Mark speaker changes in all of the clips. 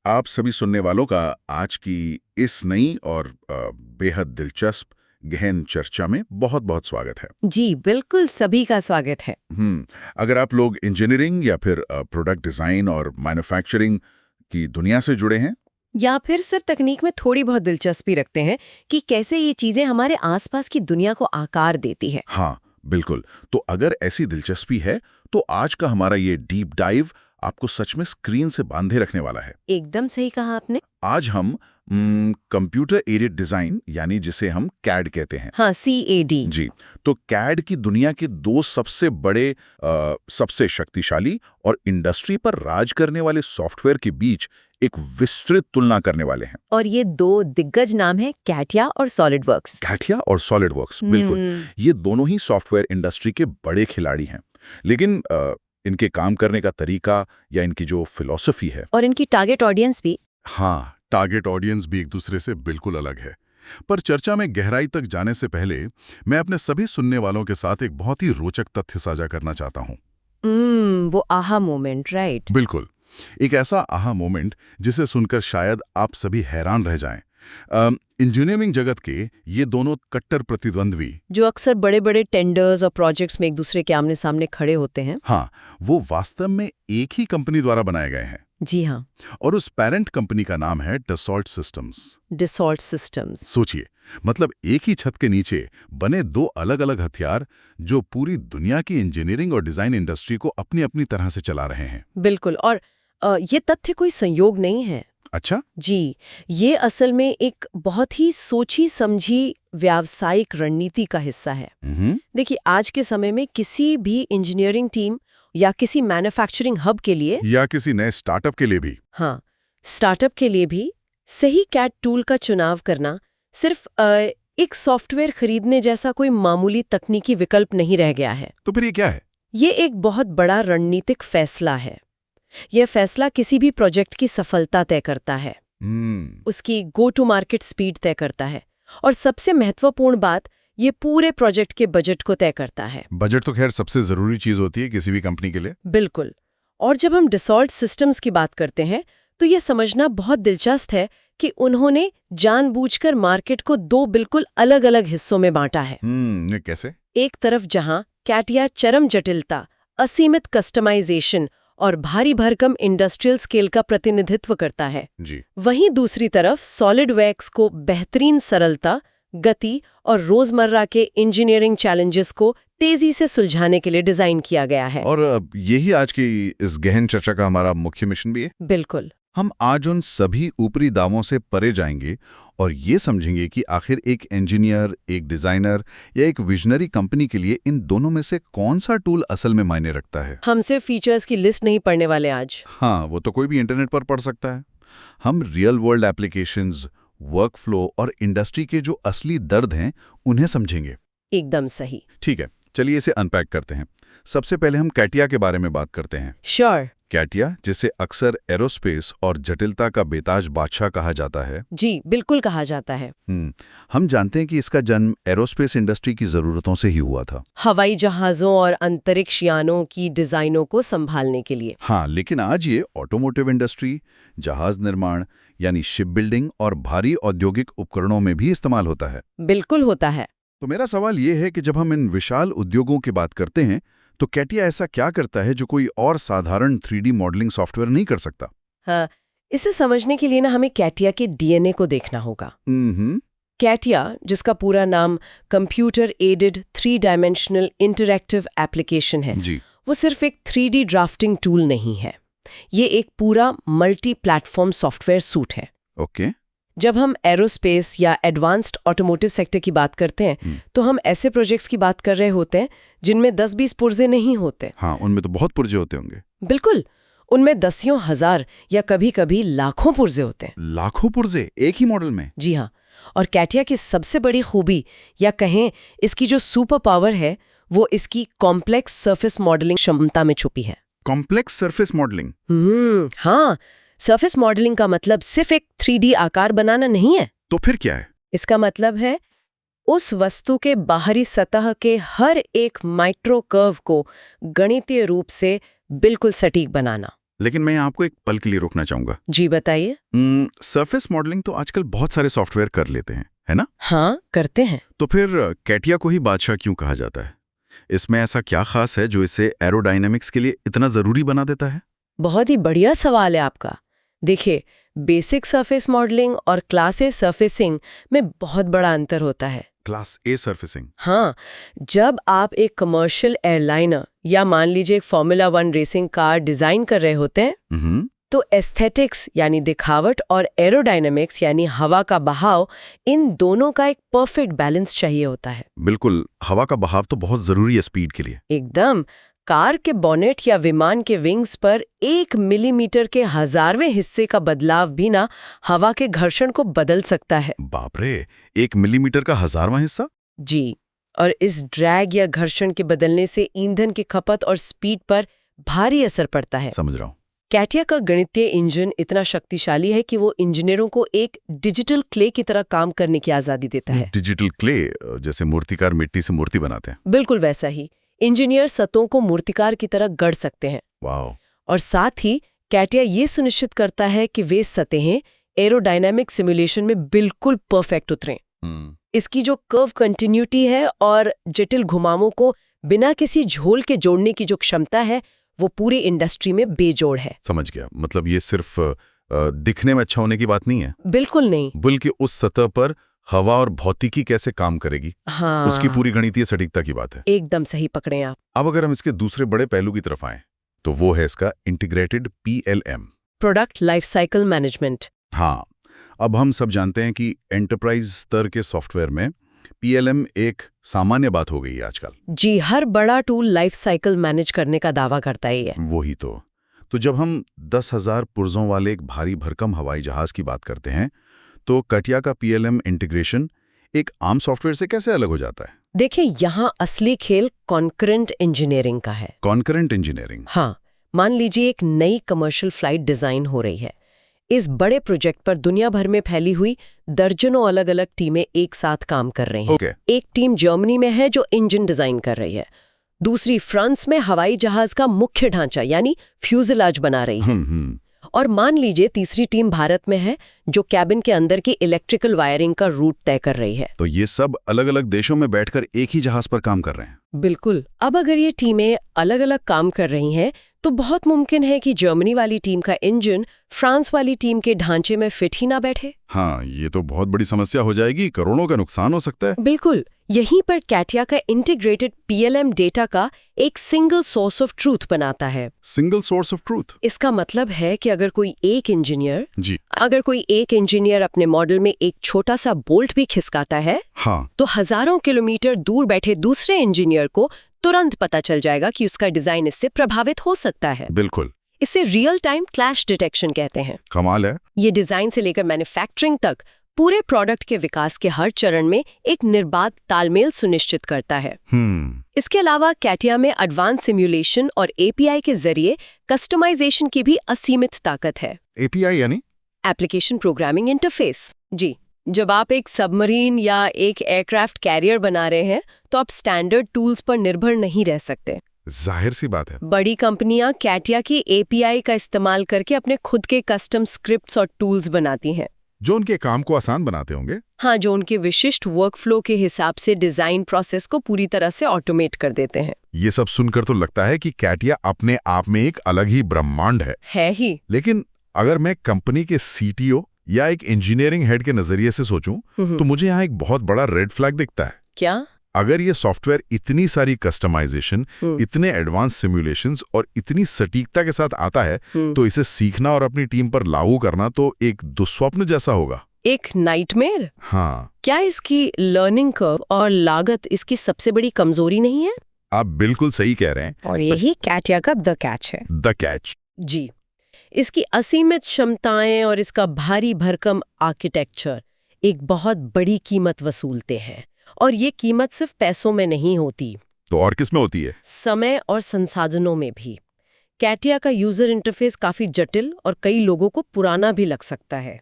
Speaker 1: आप सभी सुनने वालों का आज की इस नई और बेहद दिलचस्प गहन चर्चा में बहुत बहुत स्वागत है।
Speaker 2: जी बिल्कुल, सभी का स्वागत है।
Speaker 1: अगर आप लोग इंजीनियरिंग या फिर प्रोडक्ट डिज़ाइन और मैन्युफैक्चरिंग की दुनिया से जुड़े हैं,
Speaker 2: या फिर सिर्फ तकनीक में थोड़ी बहुत दिलचस्पी रखते हैं कि कैसे ये चीजें हमारे आसपास की दुनिया को आकार देती है।
Speaker 1: हाँ बिल्कुल, तो अगर ऐसी दिलचस्पी है तो आज का हमारा ये डीप डाइव आपको सच में स्क्रीन से बांधे रखने वाला है।
Speaker 2: एकदम सही कहा आपने।
Speaker 1: आज हम कंप्यूटर एडेड डिज़ाइन यानी जिसे हम कैड कहते हैं।
Speaker 2: हाँ, CAD।
Speaker 1: जी, तो कैड की दुनिया के दो सबसे बड़े, सबसे शक्तिशाली और इंडस्ट्री पर राज करने वाले सॉफ्टवेयर के बीच एक विस्तृत तुलना करने वाले हैं।
Speaker 2: और ये दो दिग्गज नाम है, कैटिया और सॉलिडवर्क्स।
Speaker 1: कैटिया और सॉलिडवर्क्स, बिल्कुल। ये दोनों ही सॉफ्टवेयर इंडस्ट्री के बड़े खिलाड़ी हैं, लेकिन इनके काम करने का तरीका या इनकी जो फिलॉसफी है
Speaker 2: और इनकी टारगेट ऑडियंस भी।
Speaker 3: हाँ, टारगेट ऑडियंस भी एक दूसरे से बिल्कुल अलग है। पर चर्चा में गहराई तक जाने से पहले मैं अपने सभी सुनने वालों के साथ एक बहुत ही रोचक तथ्य साझा करना चाहता हूँ।
Speaker 2: वो आहा मोमेंट, राइट।
Speaker 3: बिल्कुल, एक ऐसा आहा मोमेंट जिसे सुनकर शायद आप सभी हैरान रह जाएं। इंजीनियरिंग जगत के ये दोनों कट्टर प्रतिद्वंद्वी,
Speaker 2: जो अक्सर बड़े बड़े टेंडर्स और प्रोजेक्ट्स में एक दूसरे के आमने सामने खड़े होते हैं।
Speaker 3: हाँ, वो वास्तव में एक ही कंपनी द्वारा बनाए गए हैं।
Speaker 2: जी हाँ,
Speaker 3: और उस पेरेंट कंपनी का नाम है डसॉल्ट सिस्टम्स।
Speaker 2: Dassault systems.
Speaker 3: सोचिए, मतलब एक ही छत के नीचे बने दो अलग अलग हथियार जो पूरी दुनिया की इंजीनियरिंग और डिजाइन इंडस्ट्री को अपनी अपनी तरह से चला रहे हैं।
Speaker 2: बिल्कुल, और ये तथ्य कोई संयोग नहीं है।
Speaker 3: अच्छा?
Speaker 2: जी, ये असल में एक बहुत ही सोची समझी व्यावसायिक रणनीति का हिस्सा है। देखिए, आज के समय में किसी भी इंजीनियरिंग टीम या किसी मैन्युफैक्चरिंग हब के लिए,
Speaker 3: या किसी नए स्टार्टअप के लिए भी,
Speaker 2: हाँ, स्टार्टअप के लिए भी सही कैड टूल का चुनाव करना सिर्फ एक सॉफ्टवेयर खरीदने जैसा कोई मामूली तकनीकी विकल्प नहीं रह गया है।
Speaker 3: तो फिर ये क्या है?
Speaker 2: ये एक बहुत बड़ा रणनीतिक फैसला है। यह फैसला किसी भी प्रोजेक्ट की सफलता तय करता है, उसकी गो टू मार्केट स्पीड तय करता है, और सबसे महत्वपूर्ण बात, ये पूरे प्रोजेक्ट के बजट को तय करता है।
Speaker 3: बजट तो खैर सबसे जरूरी चीज होती है किसी भी कंपनी के लिए।
Speaker 2: बिल्कुल। और जब हम डसॉल्ट सिस्टम्स की बात करते हैं तो ये समझना बहुत दिलचस्प है कि उन्होंने जानबूझकर मार्केट को दो बिल्कुल अलग अलग हिस्सों में बांटा है।
Speaker 3: ये कैसे?
Speaker 2: एक तरफ जहां कैटिया चरम जटिलता, असीमित कस्टमाइजेशन और भारी भरकम इंडस्ट्रियल स्केल का प्रतिनिधित्व करता है,
Speaker 3: जी।
Speaker 2: वहीं दूसरी तरफ सॉलिडवर्क्स को बेहतरीन सरलता, गति और रोजमर्रा के इंजीनियरिंग चैलेंजेस को तेजी से सुलझाने के लिए डिजाइन किया गया है।
Speaker 3: और यही आज की इस गहन चर्चा का हमारा मुख्य मिशन भी है।
Speaker 2: बिल्कुल।
Speaker 3: हम आज उन सभी ऊपरी दावों से परे जाएंगे और ये समझेंगे कि आखिर एक इंजीनियर, एक डिजाइनर या एक विजनरी कंपनी के लिए इन दोनों में से कौन सा टूल असल में मायने रखता है।
Speaker 2: हम सिर्फ फीचर्स की लिस्ट नहीं पढ़ने वाले आज।
Speaker 3: हाँ, वो तो कोई भी इंटरनेट पर पढ़ सकता है। हम रियल वर्ल्ड एप्लीकेशंस, वर्कफ्लो और इंडस्ट्री के जो असली दर्द हैं उन्हें समझेंगे।
Speaker 2: एकदम सही।
Speaker 3: ठीक है, चलिए इसे अनपैक करते हैं। सबसे पहले हम कैटिया के बारे में बात करते हैं।
Speaker 2: श्योर।
Speaker 3: कैटिया, जिसे अक्सर एरोस्पेस और जटिलता का बेताज बादशाह कहा जाता है।
Speaker 2: जी बिल्कुल कहा जाता है।
Speaker 3: हम जानते हैं कि इसका जन्म एरोस्पेस इंडस्ट्री की जरूरतों से ही हुआ था,
Speaker 2: हवाई जहाजों और अंतरिक्ष यानों की डिजाइनों को संभालने के लिए।
Speaker 3: हाँ, लेकिन आज ये ऑटोमोटिव इंडस्ट्री, जहाज निर्माण यानी शिप बिल्डिंग और भारी औद्योगिक उपकरणों में भी इस्तेमाल होता है।
Speaker 2: बिल्कुल होता है।
Speaker 3: तो मेरा सवाल ये है कि जब हम इन विशाल उद्योगों की बात करते हैं तो कैटिया ऐसा क्या करता है जो कोई और साधारण 3D मॉडलिंग सॉफ्टवेयर नहीं कर सकता?
Speaker 2: हाँ, इसे समझने के लिए ना हमें कैटिया के डीएनए को देखना होगा। कैटिया, जिसका पूरा नाम computer aided 3 dimensional interactive application है,
Speaker 3: जी।
Speaker 2: वो सिर्फ एक 3D ड्राफ्टिंग टूल नहीं है। ये एक पूरा मल्टी प्लेटफॉर्म सॉफ्टवेयर सूट है।
Speaker 3: ओके।
Speaker 2: जब हम एरोस्पेस या एडवांस्ड ऑटोमोटिव सेक्टर की बात करते हैं तो हम ऐसे प्रोजेक्ट्स की बात कर रहे होते हैं जिनमें 10-20 पुर्जे नहीं होते।
Speaker 3: हाँ, उनमें तो बहुत पुर्जे होते होंगे।
Speaker 2: बिल्कुल, उनमें दसियों हजार या कभी-कभी लाखों पुर्जे होते हैं।
Speaker 3: लाखों पुर्जे एक ही मॉडल में?
Speaker 2: जी हाँ। और कैटिया की सबसे बड़ी खूबी या कहें इसकी जो सुपर पावर है वो इसकी कॉम्प्लेक्स सरफेस मॉडलिंग क्षमता में छुपी है।
Speaker 3: Complex surface modelling?
Speaker 2: हाँ, सरफेस मॉडलिंग का मतलब सिर्फ एक 3D आकार बनाना नहीं है।
Speaker 3: तो फिर क्या है?
Speaker 2: इसका मतलब है उस वस्तु के बाहरी सतह के हर एक माइक्रो कर्व को गणितीय रूप से बिल्कुल सटीक बनाना।
Speaker 3: लेकिन मैं आपको एक पल के लिए रोकना चाहूंगा।
Speaker 2: जी बताइए।
Speaker 3: सरफेस मॉडलिंग तो आजकल बहुत सारे सॉफ्टवेयर कर लेते हैं, है ना?
Speaker 2: हाँ, करते हैं।
Speaker 3: तो फिर कैटिया को ही बादशाह क्यों कहा जाता है? इसमें ऐसा क्या खास है जो इसे एरोडायनेमिक्स के लिए इतना जरूरी बना देता है?
Speaker 2: बहुत ही बढ़िया सवाल है आपका। देखिए, बेसिक सरफेस मॉडलिंग और क्लास ए सरफेसिंग में बहुत बड़ा अंतर होता है।
Speaker 3: क्लास ए सरफेसिंग?
Speaker 2: हाँ, जब आप एक कमर्शियल एयरलाइनर या मान लीजिए एक फॉर्मूला 1 रेसिंग कार डिजाइन कर रहे होते हैं, तो एस्थेटिक्स यानी दिखावट और एरोडायनेमिक्स यानी हवा का बहाव, इन दोनों का एक परफेक्ट बैलेंस चाहिए होता है।
Speaker 3: बिल्कुल, हवा का बहाव तो बहुत जरूरी है स्पीड के लिए।
Speaker 2: एकदम। कार के बॉनेट या विमान के विंग्स पर 1 मिलीमीटर के 1000वें हिस्से का बदलाव भी ना हवा के घर्षण को बदल सकता है।
Speaker 3: बाप रे, 1 मिलीमीटर का 1000वां हिस्सा?
Speaker 2: जी, और इस ड्रैग या घर्षण के बदलने से ईंधन की खपत और स्पीड पर भारी असर पड़ता है।
Speaker 3: समझ रहा हूँ।
Speaker 2: कैटिया का गणितीय इंजन इतना शक्तिशाली है कि वो इंजीनियरों को एक डिजिटल क्ले की तरह काम करने की आजादी देता है।
Speaker 3: डिजिटल क्ले, जैसे मूर्तिकार मिट्टी से मूर्ति बनाते हैं।
Speaker 2: बिल्कुल वैसा ही। इंजीनियर सतहों को मूर्तिकार की तरह गढ़ सकते हैं।
Speaker 3: वाह।
Speaker 2: और साथ ही कैटिया ये सुनिश्चित करता है कि वे सतहें एरोडायनामिक सिमुलेशन में बिल्कुल परफेक्ट उतरें। इसकी जो कर्व कंटिन्यूटी है और जटिल घुमावों को बिना किसी झोल के जोड़ने की जो क्षमता है, वो पूरी इंडस्ट्री में बेजोड़ है।
Speaker 3: समझ गया। मतलब ये सिर्फ दिखने में अच्छा होने की बात नहीं है।
Speaker 2: बिल्कुल नहीं।
Speaker 3: बल्कि उस सतह पर हवा और भौतिकी कैसे काम करेगी,
Speaker 2: हाँ,
Speaker 3: उसकी पूरी गणितीय सटीकता की बात है।
Speaker 2: एकदम सही पकड़े आप।
Speaker 3: अब अगर हम इसके दूसरे बड़े पहलू की तरफ आएं, तो वो है इसका integrated PLM,
Speaker 2: product life cycle management.
Speaker 3: हाँ, अब हम सब जानते हैं कि एंटरप्राइज स्तर के सॉफ्टवेयर में PLM एक सामान्य बात हो गई है आजकल।
Speaker 2: जी, हर बड़ा टूल लाइफ साइकिल मैनेज करने का दावा करता ही है।
Speaker 3: वही तो जब हम 10,000 पुर्जों वाले एक भारी भरकम हवाई जहाज की बात करते हैं, तो कैटिया का PLM इंटीग्रेशन एक आम सॉफ्टवेयर से कैसे अलग हो जाता है?
Speaker 2: देखिए, यहाँ असली खेल कॉन्करेंट इंजीनियरिंग का है।
Speaker 3: Concurrent engineering?
Speaker 2: हाँ, मान लीजिए एक नई कमर्शियल फ्लाइट डिजाइन हो रही है। इस बड़े प्रोजेक्ट पर दुनिया भर में फैली हुई दर्जनों अलग अलग टीमें एक साथ काम कर रही हैं। एक टीम जर्मनी में है जो इंजन डिजाइन कर रही है, दूसरी फ्रांस में हवाई जहाज का मुख्य ढांचा यानी फ्यूजलाज बना रही है, और मान लीजिए तीसरी टीम भारत में है जो कैबिन के अंदर की इलेक्ट्रिकल वायरिंग का रूट तय कर रही है।
Speaker 3: तो ये सब अलग अलग देशों में बैठकर एक ही जहाज पर काम कर रहे हैं?
Speaker 2: बिल्कुल। अब अगर ये टीमें अलग अलग काम कर रही हैं, तो बहुत मुमकिन है कि जर्मनी वाली टीम का इंजन फ्रांस वाली टीम के ढांचे में फिट ही ना बैठे।
Speaker 3: हाँ, ये तो बहुत बड़ी समस्या हो जाएगी, करोड़ों का नुकसान हो सकता है।
Speaker 2: बिल्कुल। यहीं पर कैटिया का इंटीग्रेटेड PLM डेटा का एक सिंगल सोर्स ऑफ ट्रूथ बनाता है।
Speaker 3: Single source of truth?
Speaker 2: इसका मतलब है कि अगर कोई एक इंजीनियर अपने मॉडल में एक छोटा सा बोल्ट भी खिसकाता है,
Speaker 3: हाँ,
Speaker 2: तो हजारों किलोमीटर दूर बैठे दूसरे इंजीनियर को तुरंत पता चल जाएगा कि उसका डिजाइन इससे प्रभावित हो सकता है।
Speaker 3: बिल्कुल।
Speaker 2: इसे रियल टाइम क्लैश डिटेक्शन कहते हैं।
Speaker 3: कमाल है।
Speaker 2: ये डिजाइन से लेकर मैन्युफैक्चरिंग तक पूरे प्रोडक्ट के विकास के हर चरण में एक निर्बाध तालमेल सुनिश्चित करता है। इसके अलावा कैटिया में एडवांस सिमुलेशन और API के जरिए कस्टमाइजेशन की भी असीमित ताकत है।
Speaker 3: API यानी
Speaker 2: एप्लीकेशन प्रोग्रामिंग इंटरफेस। जी, जब आप एक सबमरीन या एक एयरक्राफ्ट कैरियर बना रहे हैं, तो आप स्टैंडर्ड टूल्स पर निर्भर नहीं रह सकते।
Speaker 3: जाहिर सी बात है।
Speaker 2: बड़ी कंपनियां कैटिया की API का इस्तेमाल करके अपने खुद के कस्टम स्क्रिप्ट्स और टूल्स बनाती हैं,
Speaker 3: जो उनके काम को आसान बनाते होंगे।
Speaker 2: हाँ, जो उनके विशिष्ट वर्कफ्लो के हिसाब से डिजाइन प्रोसेस को पूरी तरह से ऑटोमेट कर देते हैं।
Speaker 3: ये सब सुनकर तो लगता है कि कैटिया अपने आप में एक अलग ही ब्रह्मांड है
Speaker 2: ही।
Speaker 3: लेकिन अगर मैं कंपनी के CTO या एक इंजीनियरिंग हेड के नजरिए से सोचूं, तो मुझे यहाँ एक बहुत बड़ा रेड फ्लैग दिखता है।
Speaker 2: क्या?
Speaker 3: अगर ये सॉफ्टवेयर इतनी सारी कस्टमाइजेशन, इतने एडवांस सिमुलेशंस और इतनी सटीकता के साथ आता है, तो इसे सीखना और अपनी टीम पर लागू करना तो एक दुस्वप्न जैसा होगा।
Speaker 2: एक नाइटमेयर?
Speaker 3: हाँ।
Speaker 2: क्या इसकी लर्निंग कर्व और लागत इसकी सबसे बड़ी कमजोरी नहीं है?
Speaker 3: आप बिल्कुल सही कह रहे हैं।
Speaker 2: और यही कैटिया का द कैच है।
Speaker 3: The catch?
Speaker 2: जी, इसकी असीमित क्षमताएं और इसका भारी भरकम आर्किटेक्चर एक बहुत बड़ी कीमत वसूलते हैं, और ये कीमत सिर्फ पैसों में नहीं होती।
Speaker 3: तो और किस में होती है?
Speaker 2: समय और संसाधनों में भी। कैटिया का यूजर इंटरफेस काफी जटिल और कई लोगों को पुराना भी लग सकता है।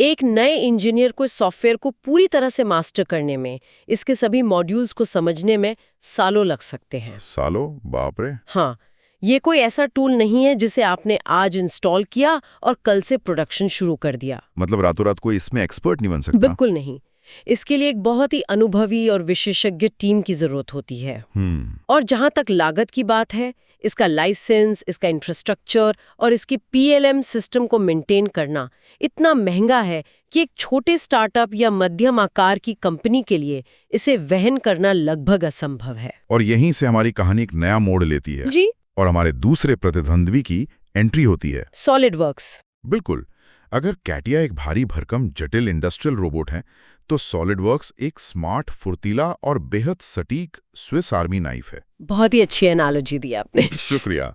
Speaker 2: एक नए इंजीनियर को इस सॉफ्टवेयर को पूरी तरह से मास्टर करने में, इसके सभी मॉड्यूल्स को समझने में सालों लग सकते हैं।
Speaker 3: सालों? बाप रे।
Speaker 2: हाँ, ये कोई ऐसा टूल नहीं है जिसे आपने आज इंस्टॉल किया और कल से प्रोडक्शन शुरू कर दिया।
Speaker 1: मतलब रातों रात कोई इसमें एक्सपर्ट नहीं बन सकता?
Speaker 2: बिल्कुल नहीं। इसके लिए एक बहुत ही अनुभवी और विशेषज्ञ टीम की जरूरत होती है। और जहां तक लागत की बात है, इसका लाइसेंस, इसका इंफ्रास्ट्रक्चर और इसकी पीएलएम सिस्टम को मेंटेन करना इतना महंगा है कि एक छोटे स्टार्टअप या मध्यम आकार की कंपनी के लिए इसे वहन करना लगभग असंभव है।
Speaker 1: और यहीं से हमारी कहानी एक नया मोड़ लेती है
Speaker 2: जी,
Speaker 1: और हमारे दूसरे प्रतिद्वंद्वी की एंट्री होती है,
Speaker 2: सॉलिडवर्क्स।
Speaker 1: बिल्कुल। अगर कैटिया एक भारी भरकम जटिल इंडस्ट्रियल रोबोट है, तो सॉलिडवर्क्स एक स्मार्ट, फुर्तीला और बेहद सटीक स्विस आर्मी नाइफ है।
Speaker 2: बहुत ही अच्छी एनालॉजी दी आपने।
Speaker 1: शुक्रिया।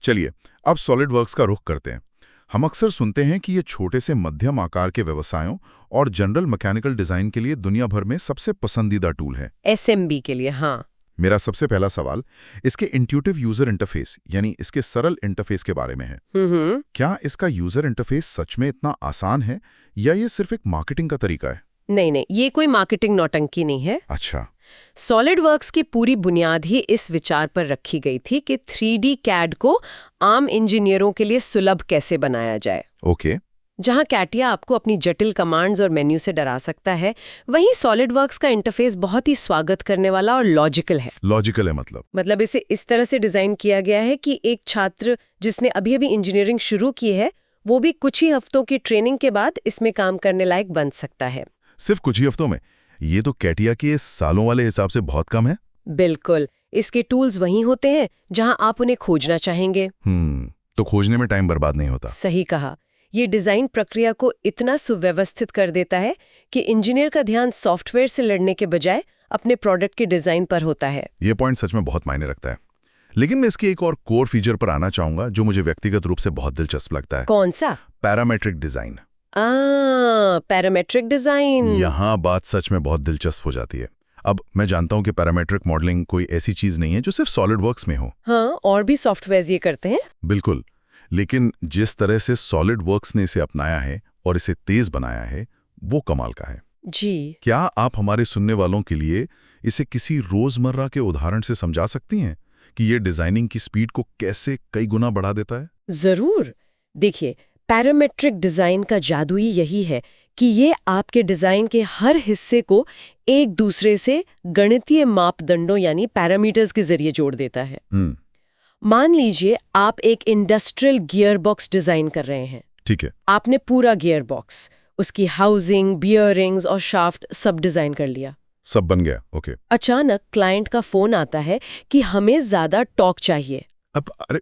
Speaker 1: चलिए, अब सॉलिडवर्क्स का रुख करते हैं। हम अक्सर सुनते हैं कि ये छोटे से मध्यम आकार के व्यवसायों और जनरल मैकेनिकल डिजाइन के लिए दुनिया भर में सबसे पसंदीदा टूल है।
Speaker 2: एसएमबी के लिए, हाँ।
Speaker 1: मेरा सबसे पहला सवाल इसके इंट्यूटिव यूजर इंटरफेस यानी इसके सरल इंटरफेस के बारे में है। क्या इसका यूजर इंटरफेस सच में इतना आसान है या ये सिर्फ एक मार्केटिंग का तरीका है?
Speaker 2: नहीं, ये कोई मार्केटिंग नौटंकी नहीं है।
Speaker 1: अच्छा।
Speaker 2: सॉलिडवर्क्स की पूरी बुनियाद ही इस विचार पर रखी गई थी कि 3D कैड को आम इंजीनियरों के लिए सुलभ कैसे बनाया जाए।
Speaker 1: ओके।
Speaker 2: जहां कैटिया आपको अपनी जटिल कमांड्स और मेन्यू से डरा सकता है, वहीं सॉलिडवर्क्स का इंटरफेस बहुत ही स्वागत करने वाला और लॉजिकल है।
Speaker 1: लॉजिकल है
Speaker 2: मतलब इसे इस तरह से डिजाइन किया गया है कि एक छात्र जिसने अभी इंजीनियरिंग शुरू की है, वो भी कुछ ही हफ्तों की ट्रेनिंग के बाद इसमें काम करने लायक बन सकता है।
Speaker 1: सिर्फ कुछ ही हफ्तों में? ये तो कैटिया के सालों वाले हिसाब से बहुत कम है।
Speaker 2: बिल्कुल। इसके टूल्स वहीं होते हैं जहां आप उन्हें खोजना चाहेंगे।
Speaker 1: तो खोजने में टाइम बर्बाद नहीं होता।
Speaker 2: सही कहा। ये डिजाइन प्रक्रिया को इतना सुव्यवस्थित कर देता है कि इंजीनियर का ध्यान सॉफ्टवेयर से लड़ने के बजाय अपने प्रोडक्ट के डिजाइन पर होता है।
Speaker 1: ये पॉइंट सच में बहुत मायने रखता है। लेकिन मैं इसके एक और कोर फीचर पर आना चाहूंगा जो मुझे व्यक्तिगत रूप से बहुत दिलचस्प लगता है।
Speaker 2: कौन सा?
Speaker 1: Parametric design.
Speaker 2: Parametric design.
Speaker 1: यहाँ बात सच में बहुत दिलचस्प हो जाती है। अब मैं जानता हूँ कि पैरामेट्रिक मॉडलिंग कोई ऐसी चीज नहीं है जो सिर्फ सॉलिडवर्क्स में हो।
Speaker 2: हाँ, और भी सॉफ्टवेयर ये करते हैं।
Speaker 1: बिल्कुल। लेकिन जिस तरह से सॉलिडवर्क्स ने इसे अपनाया है और इसे तेज बनाया है, वो कमाल का है।
Speaker 2: जी।
Speaker 1: क्या आप हमारे सुनने वालों के लिए इसे किसी रोजमर्रा के उदाहरण से समझा सकती हैं कि ये डिजाइनिंग की स्पीड को कैसे कई गुना बढ़ा देता है?
Speaker 2: जरूर। देखिए, पैरामेट्रिक डिजाइन का जादू ही यही है कि ये आपके डिजाइन के हर हिस्से को एक दूसरे से गणितीय मापदंडों यानी पैरामीटर्स के जरिए जोड़ देता है। मान लीजिए आप एक इंडस्ट्रियल गियर बॉक्स डिजाइन कर रहे हैं।
Speaker 1: ठीक है।
Speaker 2: आपने पूरा गियर बॉक्स, उसकी हाउसिंग, बियरिंग्स और शाफ्ट सब डिजाइन कर लिया।
Speaker 1: सब बन गया। ओके।
Speaker 2: अचानक क्लाइंट का फोन आता है कि हमें ज्यादा टॉर्क चाहिए।
Speaker 1: अब अरे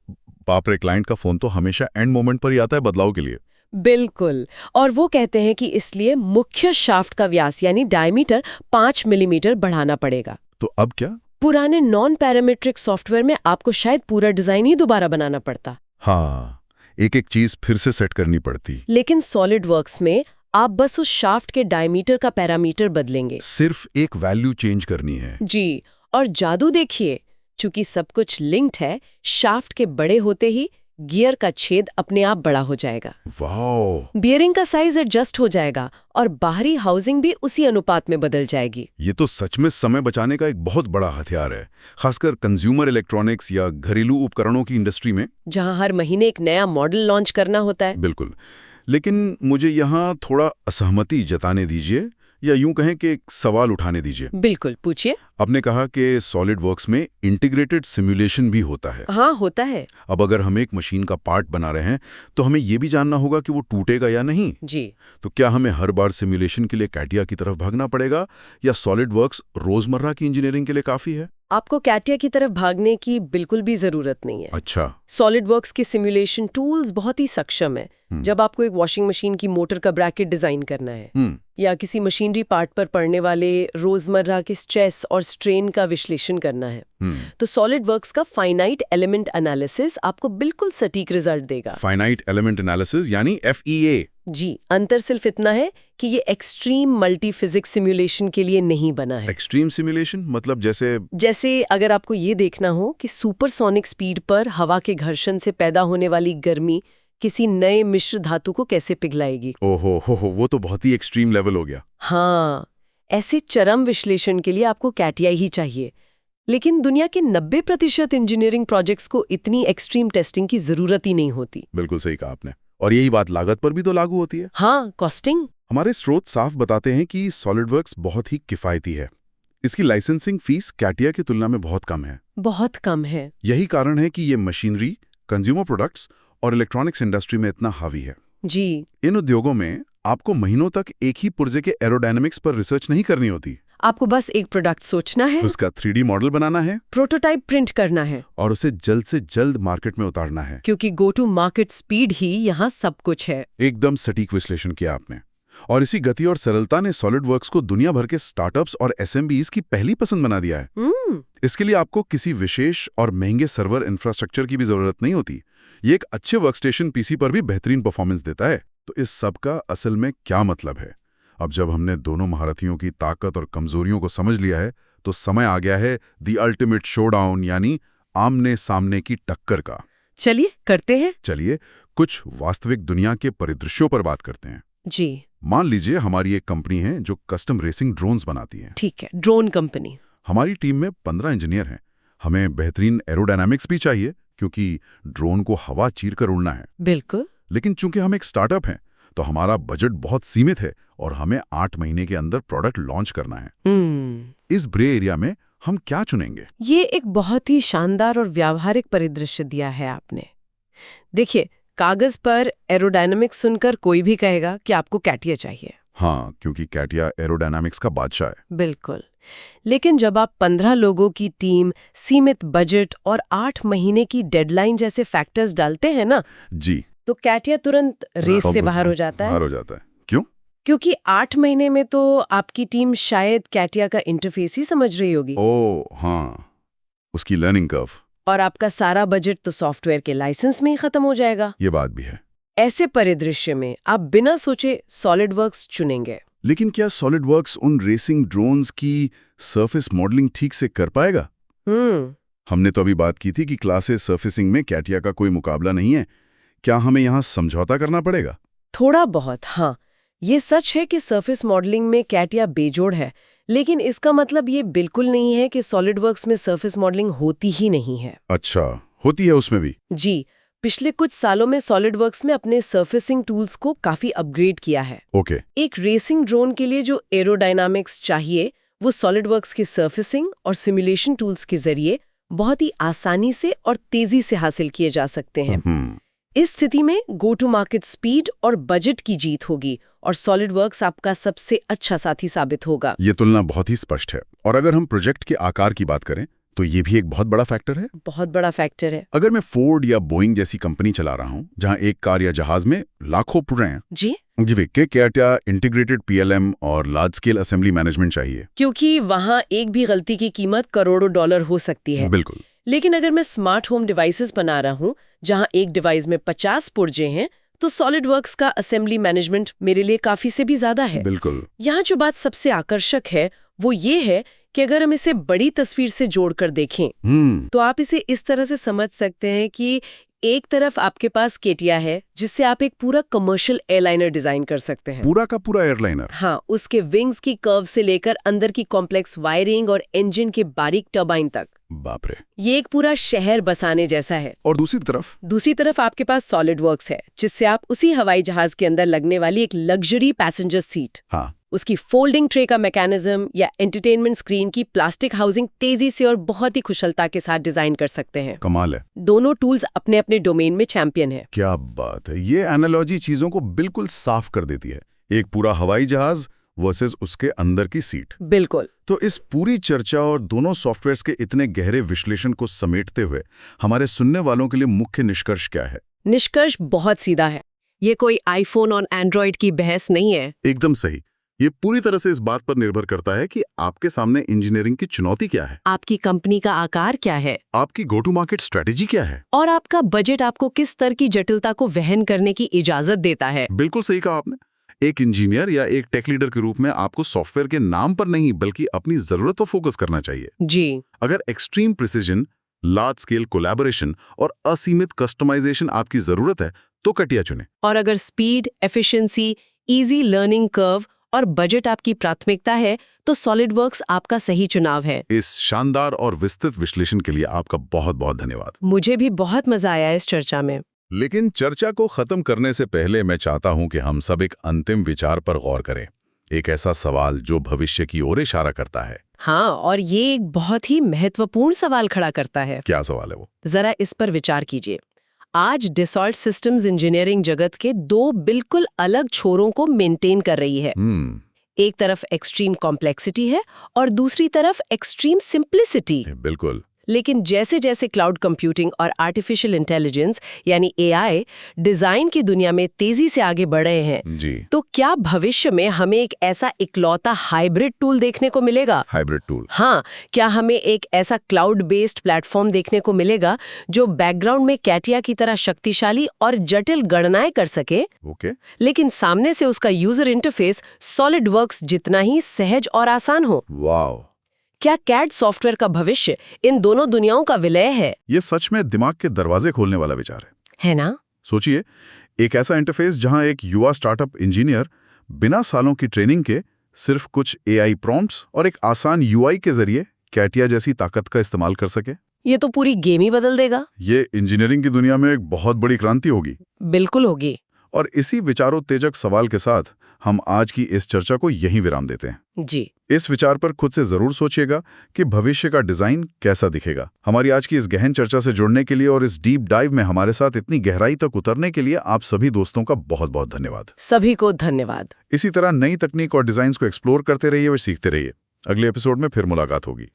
Speaker 1: बाप रे, क्लाइंट का फोन तो हमेशा एंड मोमेंट पर ही आता है बदलाव के लिए।
Speaker 2: बिल्कुल। और वो कहते हैं कि इसलिए मुख्य शाफ्ट का व्यास यानी डायमीटर 5 मिलीमीटर बढ़ाना पड़ेगा।
Speaker 1: तो अब क्या?
Speaker 2: पुराने नॉन पैरामेट्रिक सॉफ्टवेयर में आपको शायद पूरा डिजाइन ही दोबारा बनाना पड़ता।
Speaker 1: हाँ, एक एक चीज फिर से सेट करनी पड़ती।
Speaker 2: लेकिन सॉलिडवर्क्स में आप बस उस शाफ्ट के डायमीटर का पैरामीटर बदलेंगे।
Speaker 1: सिर्फ एक वैल्यू चेंज करनी है।
Speaker 2: जी। और जादू देखिए, चूंकि सब कुछ लिंक्ड है, शाफ्ट के बड़े होते ही गियर का छेद अपने आप बड़ा हो जाएगा।
Speaker 1: वाओ!
Speaker 2: बियरिंग का साइज एडजस्ट हो जाएगा और बाहरी हाउसिंग भी उसी अनुपात में बदल जाएगी।
Speaker 1: ये तो सच में समय बचाने का एक बहुत बड़ा हथियार है, खासकर कंज्यूमर इलेक्ट्रॉनिक्स या घरेलू उपकरणों की इंडस्ट्री में,
Speaker 2: जहां हर महीने एक नया मॉडल लॉन्च करना होता है।
Speaker 1: बिल्कुल। लेकिन मुझे यहाँ थोड़ा असहमति जताने दीजिए, या यूं कहें कि एक सवाल उठाने दीजिए।
Speaker 2: बिल्कुल, पूछिए।
Speaker 1: आपने कहा कि सॉलिडवर्क्स में इंटीग्रेटेड सिमुलेशन भी होता है।
Speaker 2: हाँ, होता है।
Speaker 1: अब अगर हम एक मशीन का पार्ट बना रहे हैं तो हमें ये भी जानना होगा कि वो टूटेगा या नहीं।
Speaker 2: जी।
Speaker 1: तो क्या हमें हर बार सिमुलेशन के लिए कैटिया की तरफ भागना पड़ेगा, या सॉलिडवर्क्स रोजमर्रा की इंजीनियरिंग के लिए काफी है?
Speaker 2: आपको कैटिया की तरफ भागने की बिल्कुल भी जरूरत नहीं है।
Speaker 1: अच्छा।
Speaker 2: सॉलिडवर्क्स के सिमुलेशन टूल्स बहुत ही सक्षम है। जब आपको एक वॉशिंग मशीन की मोटर का ब्रैकेट डिजाइन करना है या किसी मशीनरी पार्ट पर पड़ने वाले रोजमर्रा के स्ट्रेस और स्ट्रेन का विश्लेषण करना है, तो सॉलिडवर्क्स का फाइनाइट एलिमेंट एनालिसिस आपको बिल्कुल सटीक रिजल्ट देगा।
Speaker 1: फाइनाइट एलिमेंट एनालिसिस यानी FEA।
Speaker 2: जी। अंतर सिर्फ इतना है कि ये एक्सट्रीम मल्टी फिजिक्स सिमुलेशन के लिए नहीं बना है।
Speaker 1: एक्सट्रीम सिमुलेशन मतलब
Speaker 2: जैसे अगर आपको ये देखना हो कि सुपरसोनिक स्पीड पर हवा के घर्षण से पैदा होने वाली गर्मी किसी नए मिश्र धातु को कैसे पिघलाएगी।
Speaker 1: ओहो हो, वो तो बहुत ही एक्सट्रीम लेवल हो गया।
Speaker 2: हाँ, ऐसे चरम विश्लेषण के लिए आपको कैटिया ही चाहिए, लेकिन दुनिया के 90% इंजीनियरिंग प्रोजेक्ट्स को इतनी एक्सट्रीम टेस्टिंग की जरूरत ही नहीं होती।
Speaker 1: बिल्कुल सही कहा आपने। और यही बात लागत पर भी तो लागू होती है।
Speaker 2: हाँ, कॉस्टिंग।
Speaker 1: हमारे स्रोत साफ बताते हैं कि सॉलिडवर्क्स बहुत ही किफायती है। इसकी लाइसेंसिंग फीस कैटिया की तुलना में बहुत कम है।
Speaker 2: बहुत कम है।
Speaker 1: यही कारण है कि ये मशीनरी, कंज्यूमर प्रोडक्ट्स और इलेक्ट्रॉनिक्स इंडस्ट्री में इतना हावी है।
Speaker 2: जी।
Speaker 1: इन उद्योगों में आपको महीनों तक एक ही पुर्जे के एरोडायनेमिक्स पर रिसर्च नहीं करनी होती।
Speaker 2: आपको बस एक प्रोडक्ट सोचना है,
Speaker 1: उसका 3D मॉडल बनाना है,
Speaker 2: प्रोटोटाइप प्रिंट करना है
Speaker 1: और उसे जल्द से जल्द मार्केट में उतारना है।
Speaker 2: क्योंकि गो टू मार्केट स्पीड ही यहाँ सब कुछ है।
Speaker 1: एकदम सटीक विश्लेषण किया आपने। और इसी गति और सरलता ने सॉलिडवर्क्स को दुनिया भर के स्टार्टअप्स और SMBs की पहली पसंद बना दिया है। इसके लिए आपको किसी विशेष और महंगे सर्वर इंफ्रास्ट्रक्चर की भी जरूरत नहीं होती। ये एक अच्छे वर्कस्टेशन PC पर भी बेहतरीन परफॉर्मेंस देता है। तो इस सब का असल में क्या मतलब है? अब जब हमने दोनों महारथियों की ताकत और कमजोरियों को समझ लिया है, तो समय आ गया है द अल्टीमेट शोडाउन, यानी आमने सामने की टक्कर का।
Speaker 2: चलिए करते हैं।
Speaker 1: चलिए कुछ वास्तविक दुनिया के परिदृश्यों पर बात करते हैं।
Speaker 2: जी।
Speaker 1: मान लीजिए हमारी एक कंपनी है जो कस्टम रेसिंग ड्रोन्स बनाती है।
Speaker 2: ठीक है, ड्रोन कंपनी।
Speaker 1: हमारी टीम में 15 इंजीनियर हैं। हमें बेहतरीन एरोडायनामिक्स भी चाहिए क्योंकि ड्रोन को हवा चीरकर उड़ना है।
Speaker 2: बिल्कुल।
Speaker 1: लेकिन चूंकि हम एक स्टार्टअप हैं, तो हमारा बजट बहुत सीमित है और हमें 8 महीने के अंदर प्रोडक्ट लॉन्च करना है। इस ग्रे एरिया में हम क्या चुनेंगे?
Speaker 2: ये एक बहुत ही शानदार और व्यावहारिक परिदृश्य दिया है आपने। देखिए, कागज पर एरोडायनामिक्स सुनकर कोई भी कहेगा कि आपको कैटिया चाहिए।
Speaker 1: हाँ, क्योंकि कैटिया एरोडायनामिक्स का बादशाह है।
Speaker 2: बिल्कुल। लेकिन जब आप 15 लोगों की टीम, सीमित बजट और 8 महीने की डेडलाइन जैसे फैक्टर्स डालते हैं ना,
Speaker 1: जी,
Speaker 2: तो कैटिया तुरंत रेस से बाहर हो जाता है।
Speaker 1: बाहर हो जाता है। क्यों?
Speaker 2: क्योंकि 8 महीने में तो आपकी टीम शायद कैटिया का इंटरफेस ही समझ रही होगी।
Speaker 1: ओह हाँ, उसकी लर्निंग कर्व।
Speaker 2: और आपका सारा बजट तो सॉफ्टवेयर के लाइसेंस में ही खत्म हो जाएगा।
Speaker 1: ये बात भी है।
Speaker 2: ऐसे परिदृश्य में आप बिना सोचे सॉलिडवर्क्स चुनेंगे।
Speaker 1: लेकिन क्या सॉलिडवर्क्स उन रेसिंग ड्रोन्स की सरफेस मॉडलिंग ठीक से कर पाएगा? हमने तो अभी बात की थी कि क्लासेस सरफेसिंग में कैटिया का कोई मुकाबला नहीं है। क्या हमें यहाँ समझौता करना पड़ेगा?
Speaker 2: थोड़ा बहुत, हाँ। ये सच है कि सरफेस मॉडलिंग में कैटिया बेजोड़ है, लेकिन इसका मतलब ये बिल्कुल नहीं है कि सॉलिडवर्क्स में सरफेस मॉडलिंग होती ही नहीं है।
Speaker 1: अच्छा, होती है उसमें भी?
Speaker 2: जी, पिछले कुछ सालों में सॉलिडवर्क्स में अपने सरफेसिंग टूल्स को काफी अपग्रेड किया है।
Speaker 1: ओके।
Speaker 2: एक रेसिंग ड्रोन के लिए जो एरोडायनामिक्स चाहिए, वो सॉलिडवर्क्स के सरफेसिंग और सिमुलेशन टूल्स के जरिए बहुत ही आसानी से और तेजी से हासिल किए जा सकते हैं। इस स्थिति में गो टू मार्केट स्पीड और बजट की जीत होगी और सॉलिडवर्क्स आपका सबसे अच्छा साथी साबित होगा।
Speaker 1: ये तुलना बहुत ही स्पष्ट है। और अगर हम प्रोजेक्ट के आकार की बात करें, तो ये भी एक बहुत बड़ा फैक्टर है।
Speaker 2: बहुत बड़ा फैक्टर है।
Speaker 1: अगर मैं फोर्ड या बोइंग जैसी कंपनी चला रहा हूँ, जहाँ एक कार या जहाज में लाखों पुर्जे हैं,
Speaker 2: जी,
Speaker 1: क्या इंटीग्रेटेड PLM और लार्ज स्केल असेंबली मैनेजमेंट चाहिए?
Speaker 2: क्योंकि वहाँ एक भी गलती की कीमत करोड़ों डॉलर हो सकती है।
Speaker 1: बिल्कुल।
Speaker 2: लेकिन अगर मैं स्मार्ट होम डिवाइसेस बना रहा हूँ, जहाँ एक डिवाइस में 50 पुर्जे हैं, तो सॉलिडवर्क्स का असेंबली मैनेजमेंट मेरे लिए काफी से भी ज्यादा है।
Speaker 1: बिल्कुल।
Speaker 2: यहाँ जो बात सबसे आकर्षक है वो ये है कि अगर हम इसे बड़ी तस्वीर से जोड़कर देखें, तो आप इसे इस तरह से समझ सकते हैं कि एक तरफ आपके पास कैटिया है, जिससे आप एक पूरा कमर्शियल एयरलाइनर डिजाइन कर सकते हैं।
Speaker 1: पूरा का पूरा एयरलाइनर?
Speaker 2: हाँ, उसके विंग्स की कर्व से लेकर अंदर की कॉम्प्लेक्स वायरिंग और इंजन के बारीक टर्बाइन तक।
Speaker 1: बाप रे,
Speaker 2: ये एक पूरा शहर बसाने जैसा है।
Speaker 1: और दूसरी तरफ
Speaker 2: आपके पास सॉलिडवर्क्स है, जिससे आप उसी हवाई जहाज के अंदर लगने वाली एक लग्जरी पैसेंजर सीट,
Speaker 1: हाँ,
Speaker 2: उसकी फोल्डिंग ट्रे का मैकेनिज्म या एंटरटेनमेंट स्क्रीन की प्लास्टिक हाउसिंग तेजी से और बहुत ही कुशलता के साथ डिजाइन कर सकते हैं।
Speaker 1: कमाल है।
Speaker 2: दोनों टूल्स अपने अपने डोमेन में चैंपियन है।
Speaker 1: क्या बात है। ये एनालॉजी चीजों को बिल्कुल साफ कर देती है। एक पूरा हवाई जहाज वर्सेस उसके अंदर की सीट।
Speaker 2: बिल्कुल।
Speaker 1: तो इस पूरी चर्चा और दोनों सॉफ्टवेयर्स के इतने गहरे विश्लेषण को समेटते हुए हमारे सुनने वालों के लिए मुख्य निष्कर्ष क्या है?
Speaker 2: निष्कर्ष बहुत सीधा है। ये कोई आईफोन और एंड्रॉइड की बहस नहीं है।
Speaker 1: एकदम सही। ये पूरी तरह से इस बात पर निर्भर करता है कि आपके सामने इंजीनियरिंग की चुनौती क्या है,
Speaker 2: आपकी कंपनी का आकार क्या है,
Speaker 1: आपकी गो टू मार्केट स्ट्रेटेजी क्या है,
Speaker 2: और आपका बजट आपको किस स्तर की जटिलता को वहन करने की इजाजत देता है।
Speaker 1: बिल्कुल सही कहा आपने। एक इंजीनियर या एक टेक लीडर के रूप में आपको सॉफ्टवेयर के नाम पर नहीं बल्कि अपनी जरूरत पर फोकस करना चाहिए।
Speaker 2: जी।
Speaker 1: अगर extreme precision, large scale collaboration और असीमित कस्टमाइजेशन आपकी जरूरत है, तो कैटिया चुनें।
Speaker 2: और अगर speed, efficiency, easy learning curve और बजट आपकी प्राथमिकता है तो सॉलिडवर्क्स आपका सही चुनाव है।
Speaker 1: इस शानदार और विस्तृत विश्लेषण के लिए आपका बहुत बहुत धन्यवाद।
Speaker 2: मुझे भी बहुत मजा आया इस चर्चा में।
Speaker 1: लेकिन चर्चा को खत्म करने से पहले मैं चाहता हूं कि हम सब एक अंतिम विचार पर गौर करें, एक ऐसा सवाल जो भविष्य की ओर इशारा करता है।
Speaker 2: हाँ, और ये एक बहुत ही महत्वपूर्ण सवाल खड़ा करता है।
Speaker 1: क्या सवाल है वो?
Speaker 2: जरा इस पर विचार कीजिए। आज डसॉल्ट सिस्टम्स इंजीनियरिंग जगत के दो बिल्कुल अलग छोरों को मेंटेन कर रही है। एक तरफ एक्सट्रीम कॉम्प्लेक्सिटी है और दूसरी तरफ एक्सट्रीम सिंप्लिसिटी।
Speaker 1: बिल्कुल।
Speaker 2: लेकिन जैसे जैसे क्लाउड कंप्यूटिंग और आर्टिफिशियल इंटेलिजेंस यानी एआई डिजाइन की दुनिया में तेजी से आगे बढ़ रहे हैं
Speaker 1: जी।
Speaker 2: तो क्या भविष्य में हमें एक ऐसा इकलौता हाइब्रिड टूल देखने को मिलेगा?
Speaker 1: Hybrid tool?
Speaker 2: हाँ, क्या हमें एक ऐसा क्लाउड बेस्ड प्लेटफॉर्म देखने को मिलेगा जो बैकग्राउंड में कैटिया की तरह शक्तिशाली और जटिल गणनाएं कर सके?
Speaker 1: ओके।
Speaker 2: लेकिन सामने से उसका यूजर इंटरफेस सॉलिडवर्क्स जितना ही सहज और आसान हो।
Speaker 1: वाव!
Speaker 2: क्या कैड सॉफ्टवेयर का भविष्य इन दोनों दुनियाओं का विलय है?
Speaker 1: ये सच में दिमाग के दरवाजे खोलने वाला विचार
Speaker 2: है ना?
Speaker 1: सोचिए, एक ऐसा इंटरफेस जहां एक युवा स्टार्टअप इंजीनियर बिना सालों की ट्रेनिंग के सिर्फ कुछ एआई प्रॉम्प्ट्स और एक आसान यूआई के जरिए कैटिया जैसी ताकत का इस्तेमाल कर सके।
Speaker 2: ये तो पूरी गेम ही बदल देगा।
Speaker 1: ये इंजीनियरिंग की दुनिया में एक बहुत बड़ी क्रांति होगी।
Speaker 2: बिल्कुल होगी।
Speaker 1: और इसी विचारोत्तेजक सवाल के साथ हम आज की इस चर्चा को यहीं विराम देते हैं।
Speaker 2: जी।
Speaker 1: इस विचार पर खुद से जरूर सोचिएगा कि भविष्य का डिजाइन कैसा दिखेगा। हमारी आज की इस गहन चर्चा से जुड़ने के लिए और इस डीप डाइव में हमारे साथ इतनी गहराई तक उतरने के लिए आप सभी दोस्तों का बहुत बहुत धन्यवाद।
Speaker 2: सभी को धन्यवाद।
Speaker 1: इसी तरह नई तकनीक और डिजाइन को एक्सप्लोर करते रहिए और सीखते रहिए। अगले एपिसोड में फिर मुलाकात होगी।